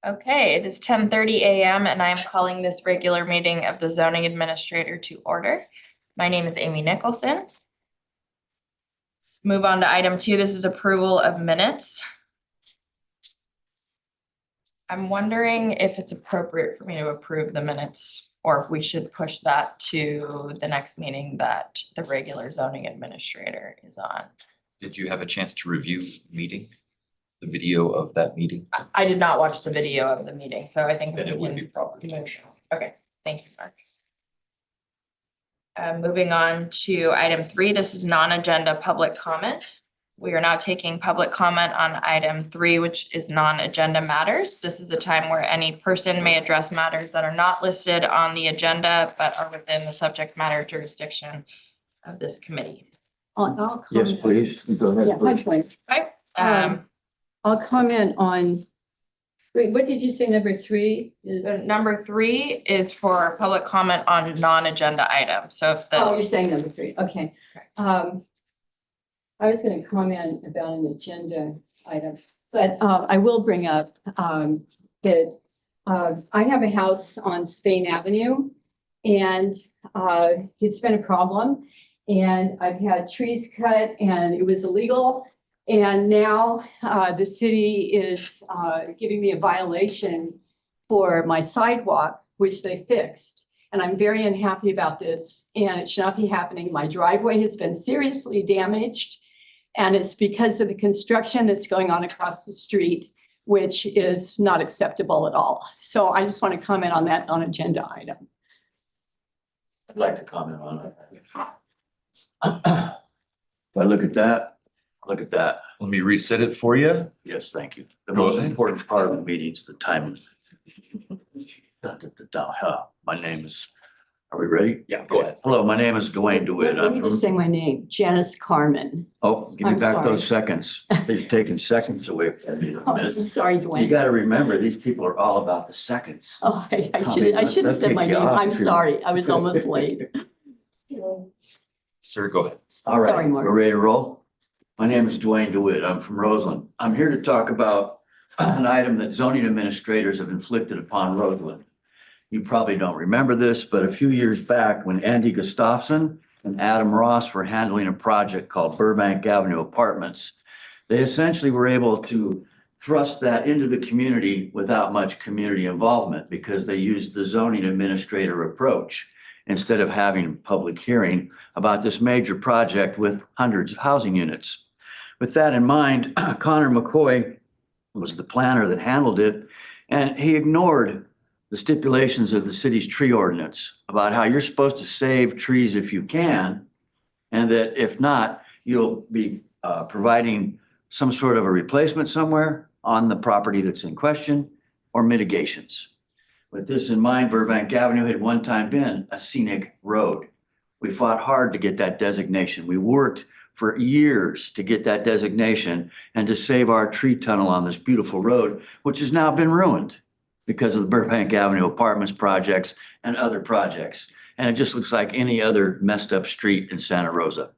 Okay, it is 10:30 a.m. and I am calling this regular meeting of the zoning administrator to order. My name is Amy Nicholson. Let's move on to item 2. This is approval of minutes. I'm wondering if it's appropriate for me to approve the minutes or if we should push that to the next meeting that the regular zoning administrator is on. Did you have a chance to review the video of that meeting? I did not watch the video of the meeting, so I think Then it would be proper. Okay, thank you, Mark. Moving on to item 3, this is non-agenda public comment. We are now taking public comment on item 3, which is non-agenda matters. This is a time where any person may address matters that are not listed on the agenda, but are within the subject matter jurisdiction of this committee. I'll Yes, comment. please. Go ahead. Yeah, please. hi, Okay. I'll comment on, wait, what did you say, number 3 is? So number 3 is for public comment on non-agenda items. So if Oh, the, you're saying number 3, okay. Correct. I was gonna comment about an agenda item, but I will bring up that I have a house on Spain Avenue and it's been a problem. And I've had trees cut and it was illegal. And now the city is giving me a violation for my sidewalk, which they fixed. And I'm very unhappy about this and it should not be happening. My driveway has been seriously damaged. And it's because of the construction that's going on across the street, which is not acceptable at all. So I just want to comment on that non-agenda item. I'd like to comment on it. If I look at that, Let me reset it for you. yes, thank you. The Go most ahead. important part of the meeting is the time. My name is, are we ready? Yeah, go ahead. Hello, my name is Dwayne DeWitt. Let me just say my name, Janice Carmen. Oh, give me I'm back sorry. those seconds. They've taken seconds away from me. Oh, I'm sorry, You Dwayne. gotta remember, these people are all about the seconds. Oh, I I should mean, have said let's my kick you name. off I'm if you- sorry. I was almost late. Sir, go ahead. All right, Sorry, Mark. we're ready to roll? My name is Dwayne DeWitt. I'm from Roseland. I'm here to talk about an item that zoning administrators have inflicted upon Roseland. You probably don't remember this, but a few years back, when Andy Gustafson and Adam Ross were handling a project called Burbank Avenue Apartments, they essentially were able to thrust that into the community without much community involvement because they used the zoning administrator approach instead of having a public hearing about this major project with hundreds of housing units. With that in mind, Connor McCoy was the planner that handled it, and he ignored the stipulations of the city's tree ordinance about how you're supposed to save trees if you can, and that if not, you'll be providing some sort of a replacement somewhere on the property that's in question or mitigations. With this in mind, Burbank Avenue had one time been a scenic road. We fought hard to get that designation. We worked for years to get that designation and to save our tree tunnel on this beautiful road, which has now been ruined because of the Burbank Avenue Apartments projects and other projects. And it just looks like any other messed up street in Santa Rosa.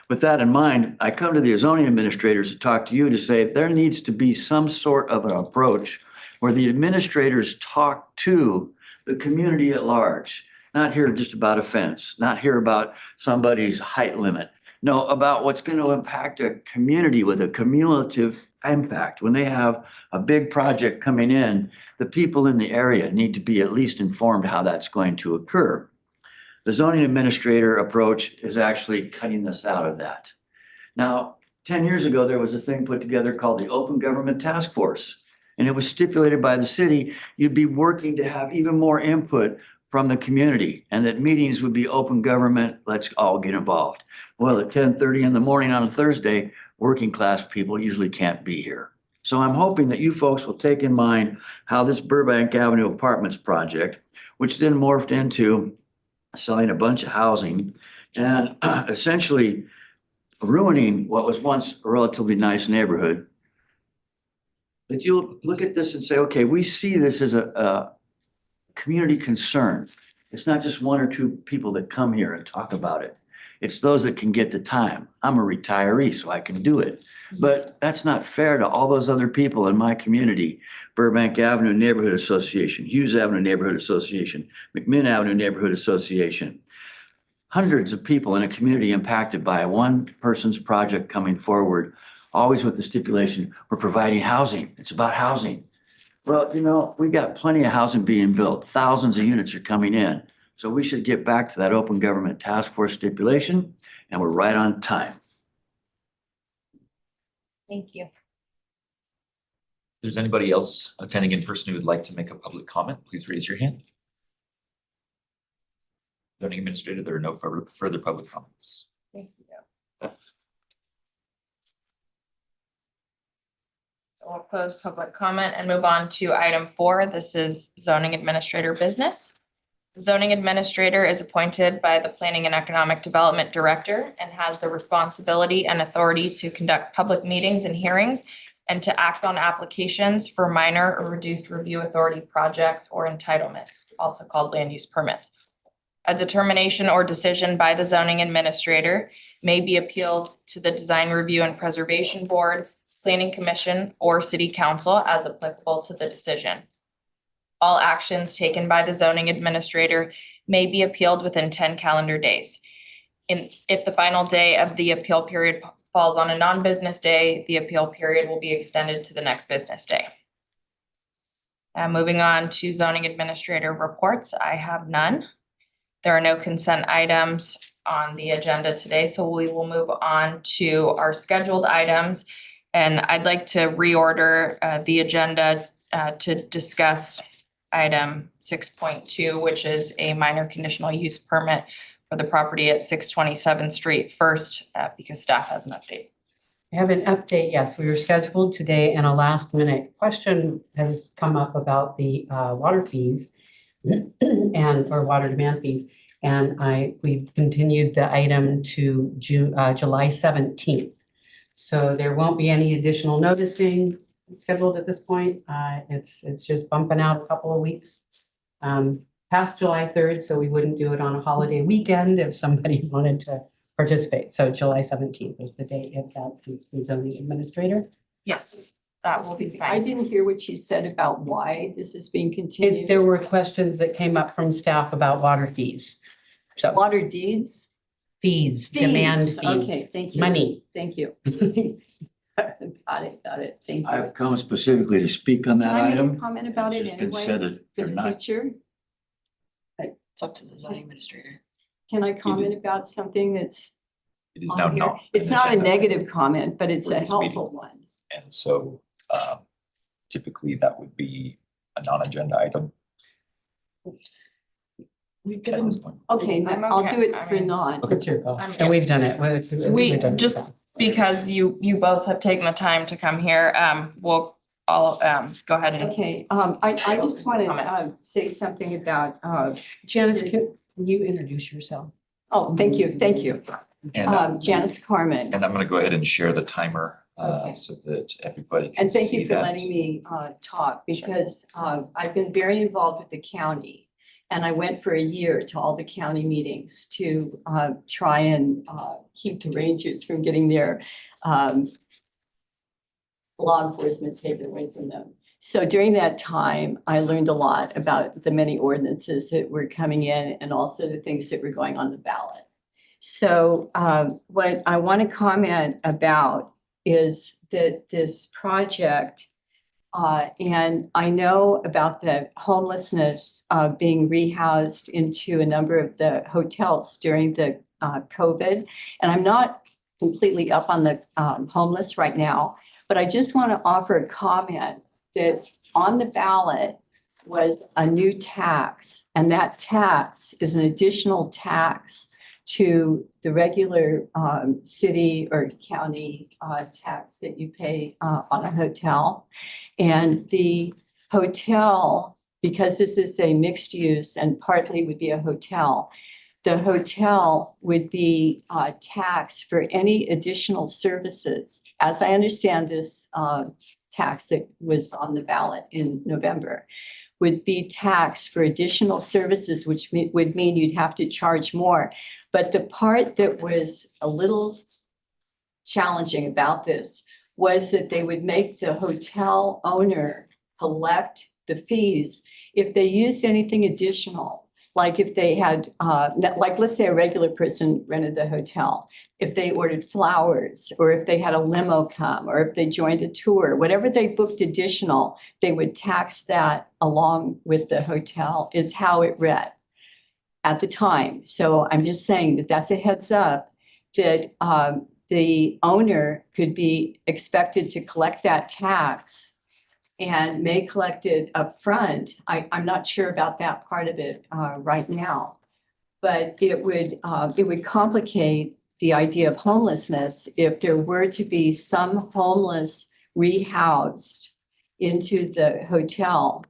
With that in mind, I come to the zoning administrators to talk to you to say there needs to be some sort of an approach where the administrators talk to the community at large, not hear just about a fence, not hear about somebody's height limit. No, about what's going to impact a community with a cumulative impact. When they have a big project coming in, the people in the area need to be at least informed how that's going to occur. The zoning administrator approach is actually cutting this out of that. Now, 10 years ago, there was a thing put together called the Open Government Task Force. And it was stipulated by the city, you'd be working to have even more input from the community and that meetings would be open government, let's all get involved. Well, at 10:30 in the morning on a Thursday, working class people usually can't be here. So I'm hoping that you folks will take in mind how this Burbank Avenue Apartments project, which then morphed into selling a bunch of housing and essentially ruining what was once a relatively nice neighborhood, that you'll look at this and say, okay, we see this as a community concern. It's not just one or two people that come here and talk about it. It's those that can get the time. I'm a retiree, so I can do it. But that's not fair to all those other people in my community. Burbank Avenue Neighborhood Association, Hughes Avenue Neighborhood Association, McMinn Avenue Neighborhood Association. Hundreds of people in a community impacted by one person's project coming forward, always with the stipulation, we're providing housing. It's about housing. Well, you know, we got plenty of housing being built. Thousands of units are coming in. So we should get back to that open government task force stipulation, and we're right on time. Thank you. If there's anybody else attending in person who would like to make a public comment, please raise your hand. Zoning administrator, there are no further public comments. Thank you. So we'll close public comment and move on to item 4. This is zoning administrator business. The zoning administrator is appointed by the Planning and Economic Development Director and has the responsibility and authority to conduct public meetings and hearings and to act on applications for minor or reduced review authority projects or entitlements, also called land use permits. A determination or decision by the zoning administrator may be appealed to the Design Review and Preservation Board, Planning Commission, or City Council as applicable to the decision. All actions taken by the zoning administrator may be appealed within 10 calendar days. If the final day of the appeal period falls on a non-business day, the appeal period will be extended to the next business day. Moving on to zoning administrator reports, I have none. There are no consent items on the agenda today, so we will move on to our scheduled items. And I'd like to reorder the agenda to discuss item 6.2, which is a minor conditional use permit for the property at 627th Street first, because staff has an update. I have an update. Yes, we were scheduled today and a last minute question has come up about the water fees or water demand fees. And we've continued the item to July 17th. So there won't be any additional noticing scheduled at this point. It's just bumping out a couple of weeks past July 3rd. So we wouldn't do it on a holiday weekend if somebody wanted to participate. So July 17th is the date of that zoning administrator. Yes, that will be I fine. didn't hear what you said about why this is being continued. There were questions that came up from staff about water fees. So Water deeds? fees, demand Fees. fee, Okay, thank you. money. Thank you. Got it. Thank you. I've come specifically to speak on Can that I make a item. comment about it It's just been anyway said that for they're the not. future? It's up to the zoning administrator. Can I comment about something that's It is now on here? not. It's an not a agenda negative comment, but it's for a this meeting. helpful one. And so typically that would be a non-agenda item We've at given, this point. Okay, I'm I'll okay. do it I for mean- non. It's your call. I'm- And we've done it. We We've done it. just- because you both have taken the time to come here, we'll all go ahead and. Okay, I just want to Comment. say something about, Janice, can you introduce yourself? thank you. And Janice Carmen. and I'm going to go ahead and share the timer Okay. so that everybody can And thank see you for that. letting me talk because I've been very involved with the county. And I went for a year to all the county meetings to try and keep the rangers from getting their law enforcement taken away from them. So during that time, I learned a lot about the many ordinances that were coming in and also the things that were going on the ballot. So what I want to comment about is that this project, and I know about the homelessness being rehoused into a number of the hotels during the COVID. And I'm not completely up on the homeless right now, but I just want to offer a comment that on the ballot was a new tax, and that tax is an additional tax to the regular city or county tax that you pay on a hotel. And the hotel, because this is a mixed use and partly would be a hotel, the hotel would be taxed for any additional services. As I understand this tax that was on the ballot in November, would be taxed for additional services, which would mean you'd have to charge more. But the part that was a little challenging about this was that they would make the hotel owner collect the fees if they used anything additional. Like if they had, like, let's say a regular person rented the hotel, if they ordered flowers, or if they had a limo come, or if they joined a tour, whatever they booked additional, they would tax that along with the hotel, is how it read at the time. So I'm just saying that that's a heads up that the owner could be expected to collect that tax and may collect it upfront. I'm not sure about that part of it right now. But it would complicate the idea of homelessness if there were to be some homeless rehoused into the hotel.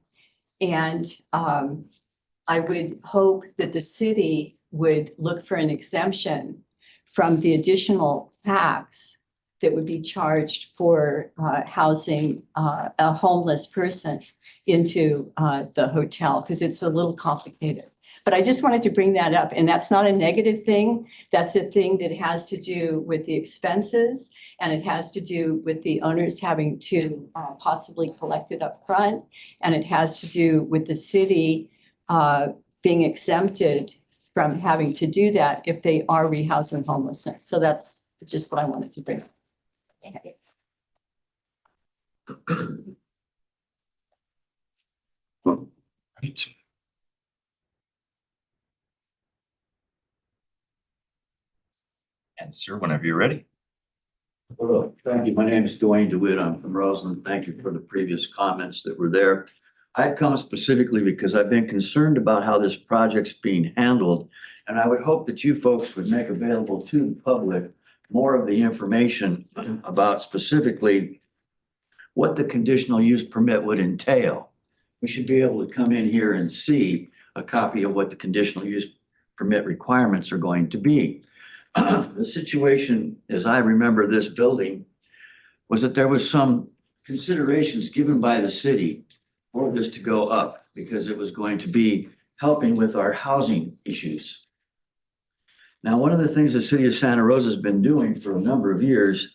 And I would hope that the city would look for an exemption from the additional tax that would be charged for housing a homeless person into the hotel, because it's a little complicated. But I just wanted to bring that up, and that's not a negative thing. That's a thing that has to do with the expenses, and it has to do with the owners having to possibly collect it up front, and it has to do with the city being exempted from having to do that if they are rehousing homelessness. So that's just what I wanted to bring up. Right. And sir, whenever you're ready. Hello, thank you. My name is Dwayne DeWitt. I'm from Roseland. Thank you for the previous comments that were there. I'd come specifically because I've been concerned about how this project's being handled. And I would hope that you folks would make available to the public more of the information about specifically what the conditional use permit would entail. We should be able to come in here and see a copy of what the conditional use permit requirements are going to be. The situation, as I remember this building, was that there was some considerations given by the city for this to go up because it was going to be helping with our housing issues. Now, one of the things the city of Santa Rosa has been doing for a number of years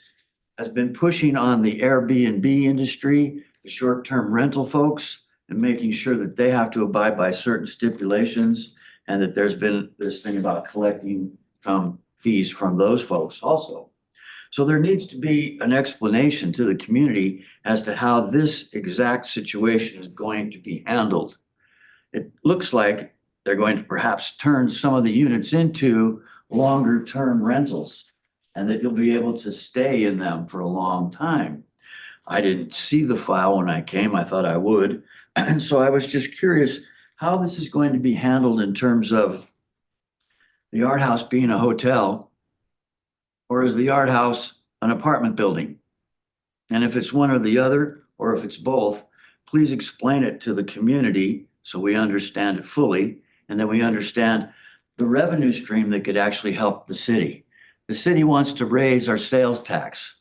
has been pushing on the Airbnb industry, the short-term rental folks, and making sure that they have to abide by certain stipulations, and that there's been this thing about collecting fees from those folks also. So there needs to be an explanation to the community as to how this exact situation is going to be handled. It looks like they're going to perhaps turn some of the units into longer term rentals, and that you'll be able to stay in them for a long time. I didn't see the file when I came. I thought I would. And so I was just curious how this is going to be handled in terms of the Art House being a hotel, or is the Art House an apartment building? And if it's one or the other, or if it's both, please explain it to the community so we understand it fully, and then we understand the revenue stream that could actually help the city. The city wants to raise our sales tax,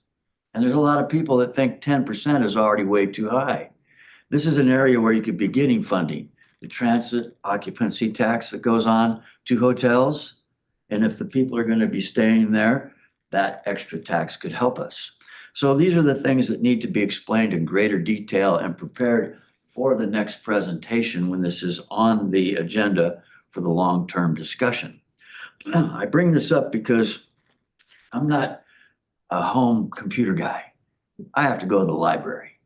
and there's a lot of people that think 10% is already way too high. This is an area where you could be getting funding, the transit occupancy tax that goes on to hotels. And if the people are going to be staying there, that extra tax could help us. So these are the things that need to be explained in greater detail and prepared for the next presentation when this is on the agenda for the long-term discussion. I bring this up because I'm not a home computer guy. I have to go to the library.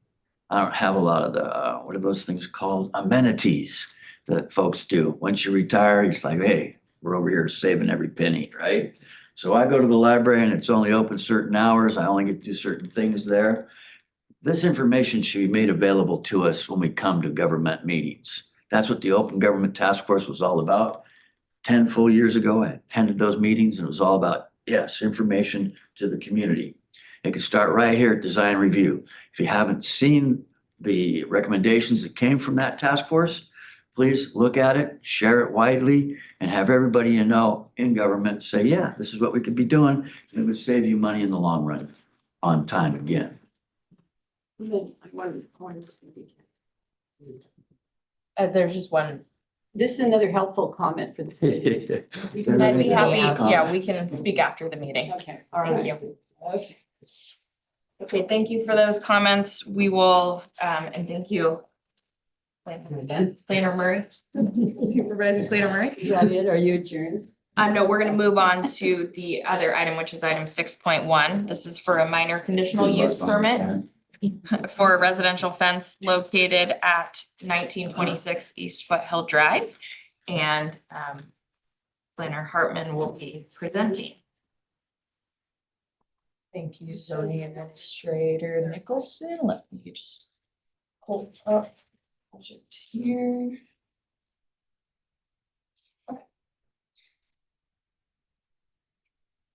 I don't have a lot of the, what are those things called? Amenities that folks do. Once you retire, it's like, hey, we're over here saving every penny, right? So I go to the library and it's only open certain hours. I only get to do certain things there. This information should be made available to us when we come to government meetings. That's what the Open Government Task Force was all about. 10 full years ago, I attended those meetings and it was all about, yes, information to the community. It could start right here at design review. If you haven't seen the recommendations that came from that task force, please look at it, share it widely, and have everybody you know in government say, yeah, this is what we could be doing, and it would save you money in the long run on time again. There's just one. This is another helpful comment for the city. I'd be happy, Yeah. yeah, we can speak after the meeting. Okay, all Thank right. you. Okay. Okay, thank you for those comments. We will, and thank you. Planner Murray, Supervisor Planner Murray. Is that it? Are you adjourned? No, we're gonna move on to the other item, which is item 6.1. This is for a minor conditional use permit for a residential fence located at 1926 East Foothill Drive. And Planner Hartman will be presenting. Thank you, zoning administrator Nicholson. Let me just hold up project here. Okay.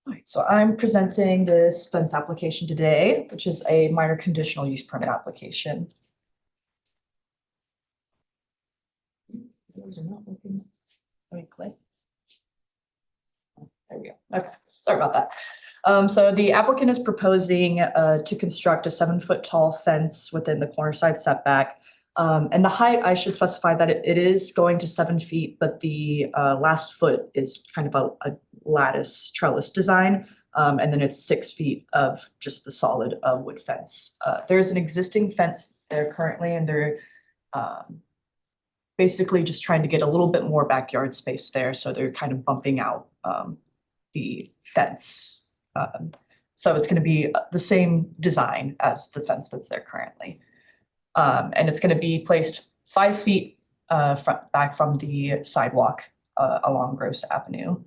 All right, so I'm presenting this fence application today, which is a minor conditional use permit application. Those are not working. Let me click. There we go. Okay, sorry about that. So the applicant is proposing to construct a 7-foot tall fence within the corner side setback. And the height, I should specify that it is going to 7 feet, but the last foot is kind of a lattice trellis design. And then it's 6 feet of just the solid wood fence. There's an existing fence there currently, and they're basically just trying to get a little bit more backyard space there. So they're kind of bumping out the fence. So it's going to be the same design as the fence that's there currently. And it's going to be placed 5 feet back from the sidewalk along Gross Avenue,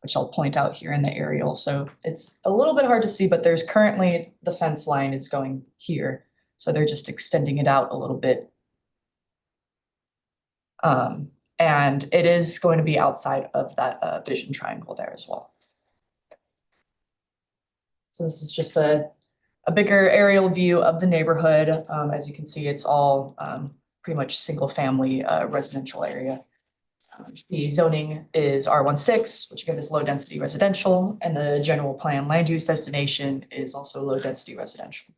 which I'll point out here in the aerial. So it's a little bit hard to see, but there's currently the fence line is going here. So they're just extending it out a little bit. And it is going to be outside of that vision triangle there as well. So this is just a bigger aerial view of the neighborhood. As you can see, it's all pretty much single family residential area. The zoning is R16, which again is low density residential, and the general plan land use destination is also low density residential.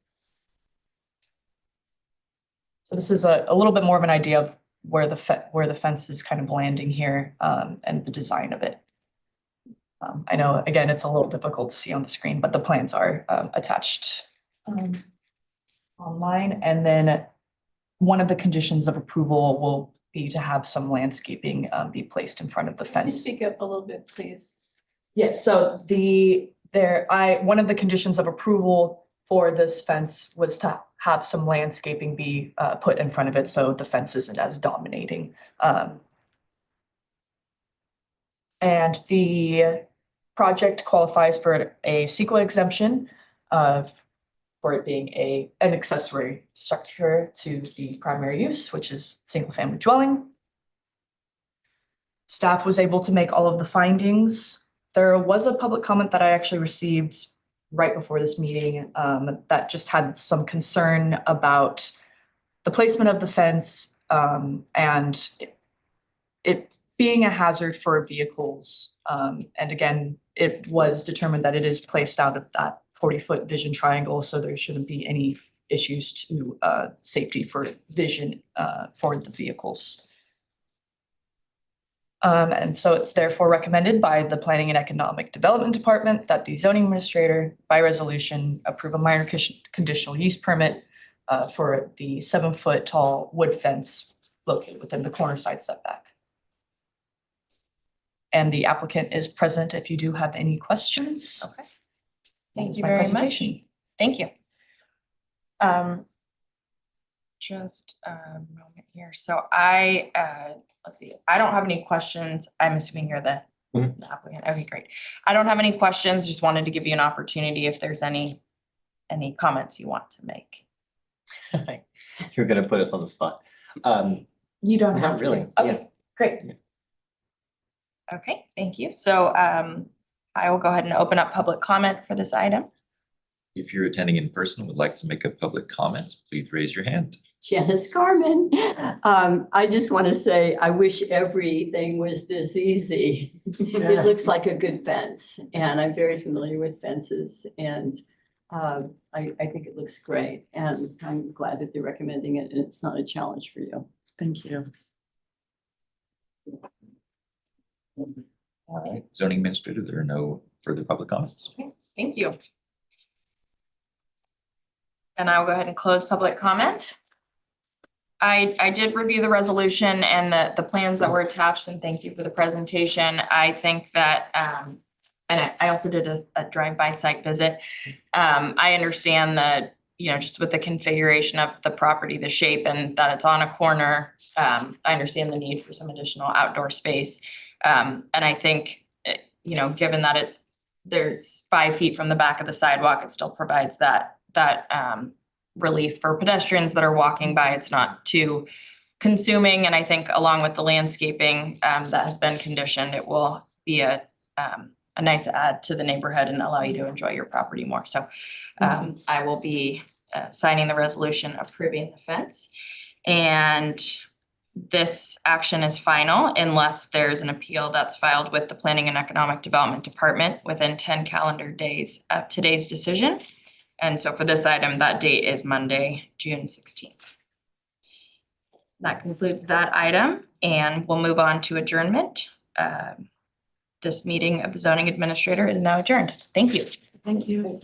So this is a little bit more of an idea of where the fence is kind of landing here and the design of it. I know, again, it's a little difficult to see on the screen, but the plans are attached online. And then one of the conditions of approval will be to have some landscaping be placed in front of the Can you fence. speak up a little bit, please? Yes, so one of the conditions of approval for this fence was to have some landscaping be put in front of it, so the fence isn't as dominating. And the project qualifies for a CEQA exemption for it being an accessory structure to the primary use, which is single-family dwelling. Staff was able to make all of the findings. There was a public comment that I actually received right before this meeting that just had some concern about the placement of the fence and it being a hazard for vehicles. And again, it was determined that it is placed out of that 40-foot vision triangle, so there shouldn't be any issues to safety for vision for the vehicles. And so it's therefore recommended by the Planning and Economic Development Department that the zoning administrator by resolution approve a minor conditional use permit for the 7-foot tall wood fence located within the corner side setback. And the applicant is present if you do have any questions. Okay. Thank Thank you you my very much. presentation. Thank you. Just a moment here. So let's see, I don't have any questions. I'm assuming you're the applicant. Okay, great. I don't have any questions. Just wanted to give you an opportunity if there's any comments you want to make. You're gonna put us on the spot. You don't Not have really, to. Okay, great. Okay, thank you. So I will go ahead and open up public comment for this item. If you're attending in person and would like to make a public comment, please raise your hand. Janice Carmen. I just want to say, I wish everything was this easy. It looks like a good fence, and I'm very familiar with fences. And I think it looks great, and I'm glad that they're recommending it, and it's not a challenge for you. Thank you. All right, zoning administrator, there are no further public comments. Thank you. And I will go ahead and close public comment. I did review the resolution and the plans that were attached, and thank you for the presentation. I think that, and I also did a drive-by site visit. I understand that, just with the configuration of the property, the shape, and that it's on a corner, I understand the need for some additional outdoor space. And I think, given that there's 5 feet from the back of the sidewalk, it still provides that relief for pedestrians that are walking by. It's not too consuming. And I think along with the landscaping that has been conditioned, it will be a nice add to the neighborhood and allow you to enjoy your property more. So I will be signing the resolution approving the fence. And this action is final unless there's an appeal that's filed with the Planning and Economic Development Department within 10 calendar days of today's decision. And so for this item, that date is Monday, June 16th. That concludes that item, and we'll move on to adjournment. This meeting of the zoning administrator is now adjourned. Thank you. Thank you.